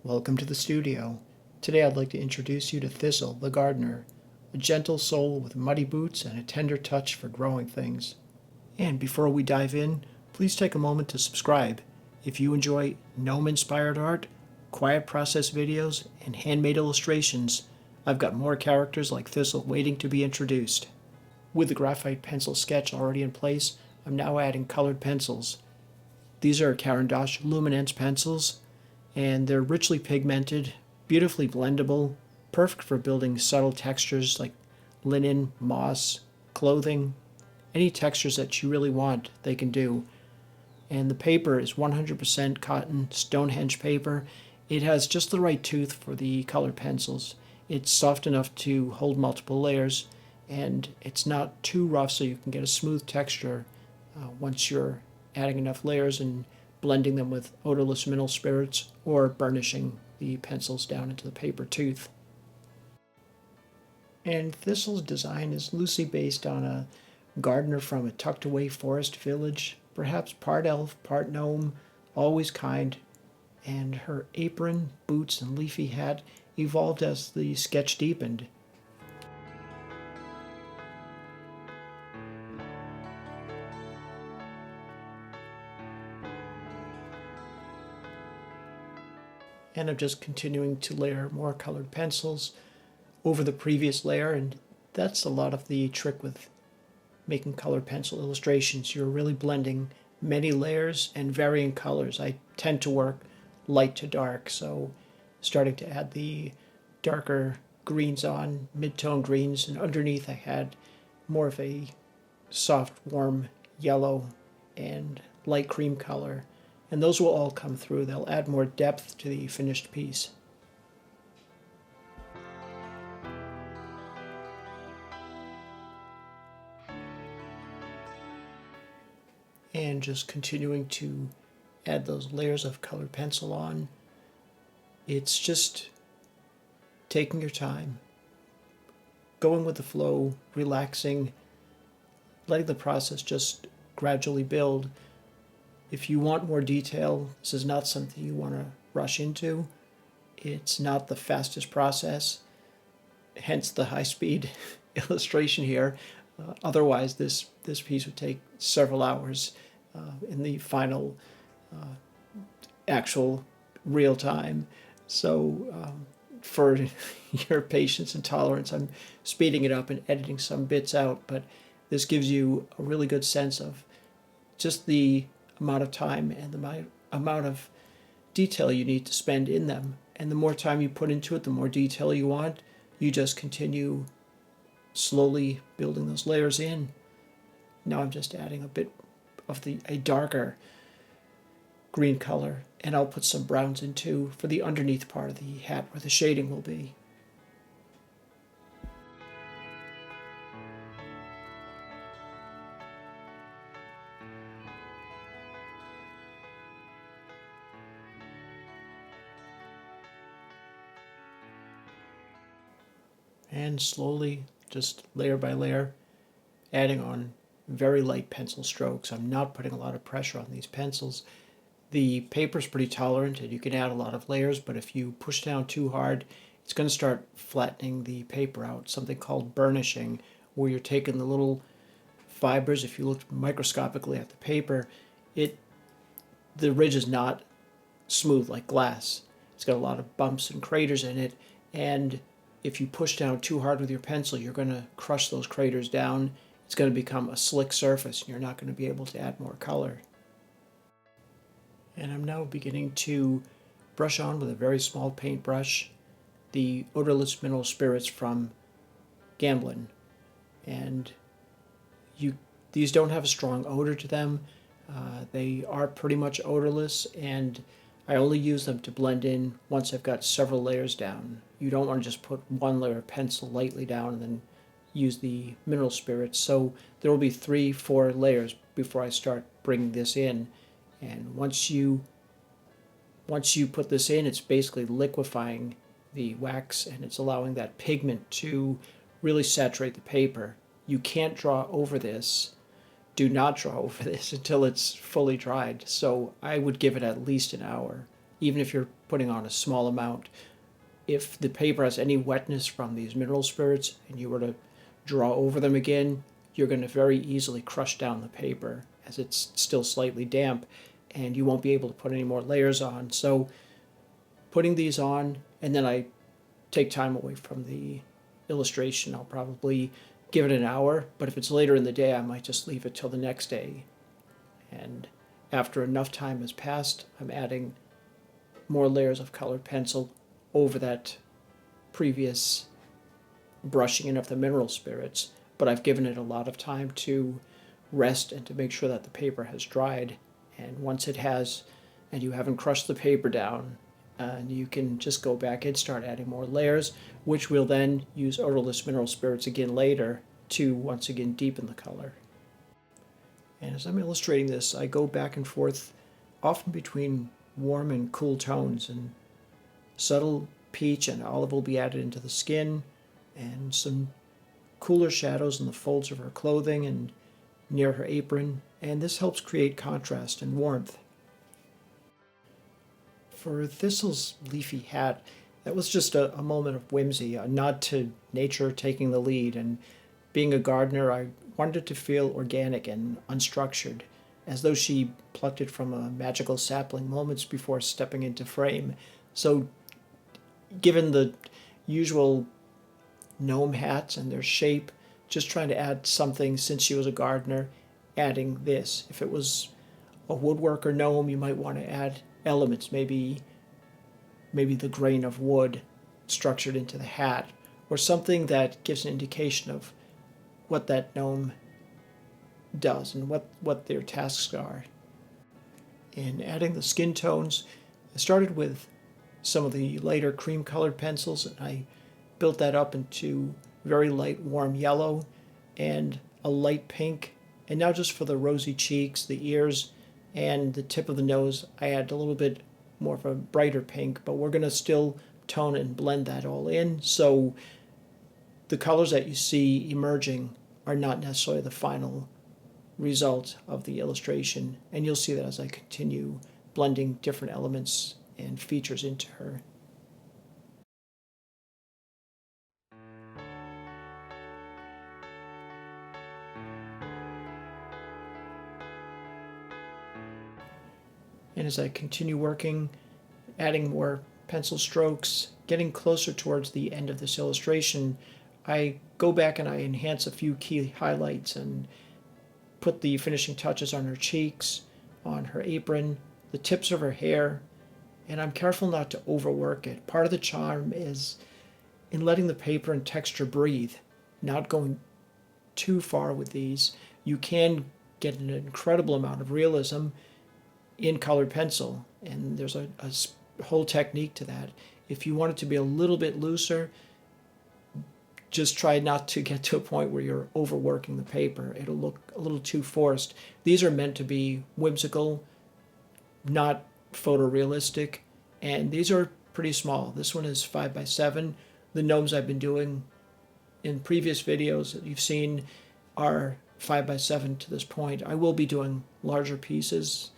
Welcome to the studio. Today I'd like to introduce you to Thistle, the gardener, a gentle soul with muddy boots and a tender touch for growing things. And before we dive in, please take a moment to subscribe. If you enjoy gnome-inspired art, quiet process videos, and handmade illustrations, I've got more characters like Thistle waiting to be introduced. With the graphite pencil sketch already in place, I'm now adding colored pencils. These are Caran Luminance pencils, and they're richly pigmented, beautifully blendable, perfect for building subtle textures like linen, moss, clothing, any textures that you really want, they can do. And the paper is 100% cotton Stonehenge paper. It has just the right tooth for the colored pencils. It's soft enough to hold multiple layers, and it's not too rough so you can get a smooth texture once you're adding enough layers and blending them with odorless mineral spirits or burnishing the pencils down into the paper tooth. And Thistle's design is loosely based on a gardener from a tucked away forest village, perhaps part elf, part gnome, always kind, and her apron, boots, and leafy hat evolved as the sketch deepened. And I'm just continuing to layer more colored pencils over the previous layer, and that's a lot of the trick with making colored pencil illustrations. You're really blending many layers and varying colors. I tend to work light to dark, so starting to add the darker greens on, mid-tone greens, and underneath I had more of a soft, warm yellow and light cream color. And those will all come through. They'll add more depth to the finished piece. And just continuing to add those layers of colored pencil on. It's just taking your time, going with the flow, relaxing, letting the process just gradually build. If you want more detail, this is not something you want to rush into. It's not the fastest process, hence the high-speed illustration here. Otherwise, this piece would take several hours in the final actual real time. So for your patience and tolerance, I'm speeding it up and editing some bits out, but this gives you a really good sense of just the amount of time and the amount of detail you need to spend in them. And the more time you put into it, the more detail you want. You just continue slowly building those layers in. Now I'm just adding a bit of a darker green color, and I'll put some browns in too for the underneath part of the hat where the shading will be. And slowly, just layer by layer, adding on very light pencil strokes. I'm not putting a lot of pressure on these pencils. The paper's pretty tolerant and you can add a lot of layers, but if you push down too hard, it's going to start flattening the paper out, something called burnishing, where you're taking the little fibers. If you look microscopically at the paper, the ridge is not smooth like glass. It's got a lot of bumps and craters in it, and if you push down too hard with your pencil, you're going to crush those craters down. It's going to become a slick surface, and you're not going to be able to add more color. And I'm now beginning to brush on with a very small paintbrush the odorless mineral spirits from Gamblin. And these don't have a strong odor to them. They are pretty much odorless, and I only use them to blend in once I've got several layers down. You don't want to just put one layer of pencil lightly down and then use the mineral spirits. So there will be 3-4 layers before I start bringing this in. And once you put this in, it's basically liquefying the wax, and it's allowing that pigment to really saturate the paper. You can't draw over this. Do not draw over this until it's fully dried. So I would give it at least an hour. even if you're putting on a small amount. If the paper has any wetness from these mineral spirits and you were to draw over them again, you're going to very easily crush down the paper as it's still slightly damp, and you won't be able to put any more layers on. So putting these on, and then I take time away from the illustration. I'll probably give it an hour, but if it's later in the day, I might just leave it till the next day. And after enough time has passed, I'm adding more layers of colored pencil over that previous brushing in of the mineral spirits, but I've given it a lot of time to rest and to make sure that the paper has dried. And once it has, and you haven't crushed the paper down, you can just go back and start adding more layers, which we'll then use odorless mineral spirits again later to once again deepen the color. And as I'm illustrating this, I go back and forth often between warm and cool tones, and subtle peach and olive will be added into the skin, and some cooler shadows in the folds of her clothing and near her apron, and this helps create contrast and warmth. For Thistle's leafy hat, that was just a moment of whimsy, a nod to nature taking the lead, and being a gardener, I wanted it to feel organic and unstructured, as though she plucked it from a magical sapling moments before stepping into frame. So given the usual gnome hats and their shape, just trying to add something since she was a gardener, adding this. If it was a woodworker gnome, you might want to add elements, maybe the grain of wood structured into the hat, or something that gives an indication of what that gnome does and what their tasks are. In adding the skin tones, I started with some of the lighter cream colored pencils, and I built that up into very light warm yellow and a light pink. And now just for the rosy cheeks, the ears, and the tip of the nose, I add a little bit more of a brighter pink, but we're going to still tone and blend that all in. So the colors that you see emerging are not necessarily the final result of the illustration, and you'll see that as I continue blending different elements and features into her. And as I continue working, adding more pencil strokes, getting closer towards the end of this illustration, I go back and I enhance a few key highlights and put the finishing touches on her cheeks, on her apron, the tips of her hair, and I'm careful not to overwork it. Part of the charm is in letting the paper and texture breathe, not going too far with these. You can get an incredible amount of realism in colored pencil, and there's a whole technique to that. If you want it to be a little bit looser, just try not to get to a point where you're overworking the paper. It'll look a little too forced. These are meant to be whimsical, not photorealistic, and these are pretty small. This one is 5x7. The gnomes I've been doing in previous videos that you've seen are 5x7 to this point. I will be doing larger pieces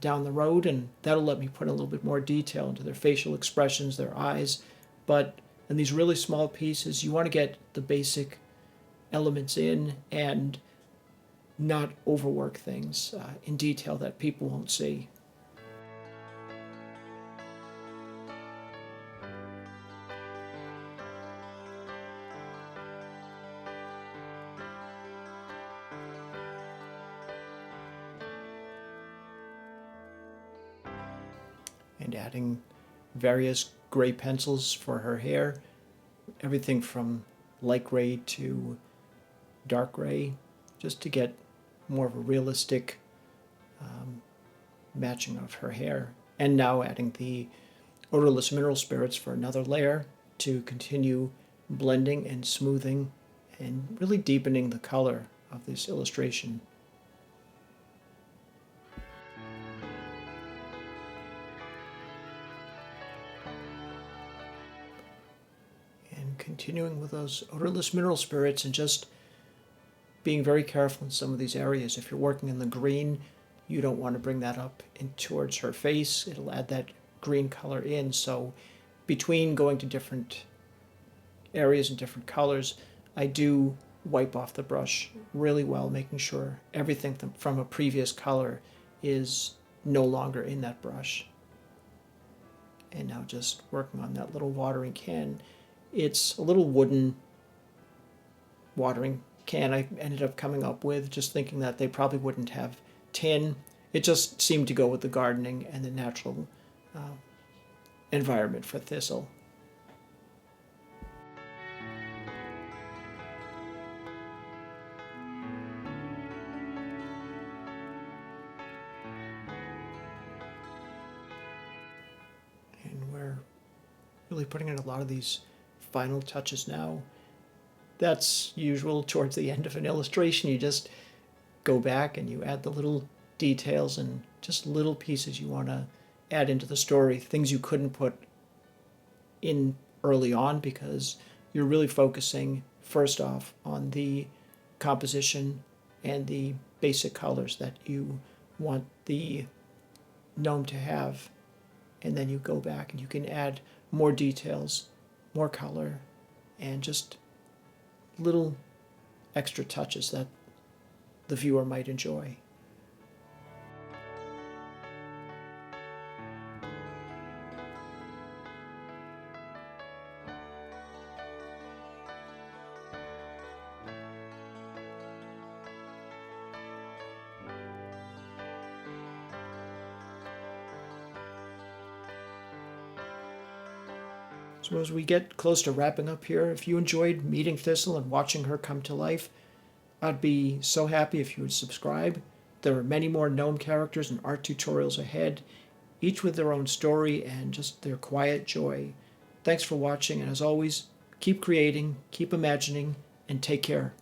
down the road, and that'll let me put a little bit more detail into their facial expressions, their eyes. But in these really small pieces, you want to get the basic elements in and not overwork things in detail that people won't see. And adding various gray pencils for her hair, everything from light gray to dark gray, just to get more of a realistic matching of her hair. And now adding the odorless mineral spirits for another layer to continue blending and smoothing and really deepening the color of this illustration. Continuing with those odorless mineral spirits and just being very careful in some of these areas. If you're working in the green, you don't want to bring that up in towards her face. It'll add that green color in. So between going to different areas and different colors, I do wipe off the brush really well, making sure everything from a previous color is no longer in that brush. And now just working on that little watering can. It's a little wooden watering can I ended up coming up with, just thinking that they probably wouldn't have tin. It just seemed to go with the gardening and the natural environment for Thistle. And we're really putting in a lot of these final touches now. That's usual towards the end of an illustration. You just go back and you add the little details and just little pieces you want to add into the story, things you couldn't put in early on because you're really focusing first off on the composition and the basic colors that you want the gnome to have. And then you go back and you can add more details, more color, and just little extra touches that the viewer might enjoy. So as we get close to wrapping up here, if you enjoyed meeting Thistle and watching her come to life, I'd be so happy if you would subscribe. There are many more gnome characters and art tutorials ahead, each with their own story and just their quiet joy. Thanks for watching, and as always, keep creating, keep imagining, and take care.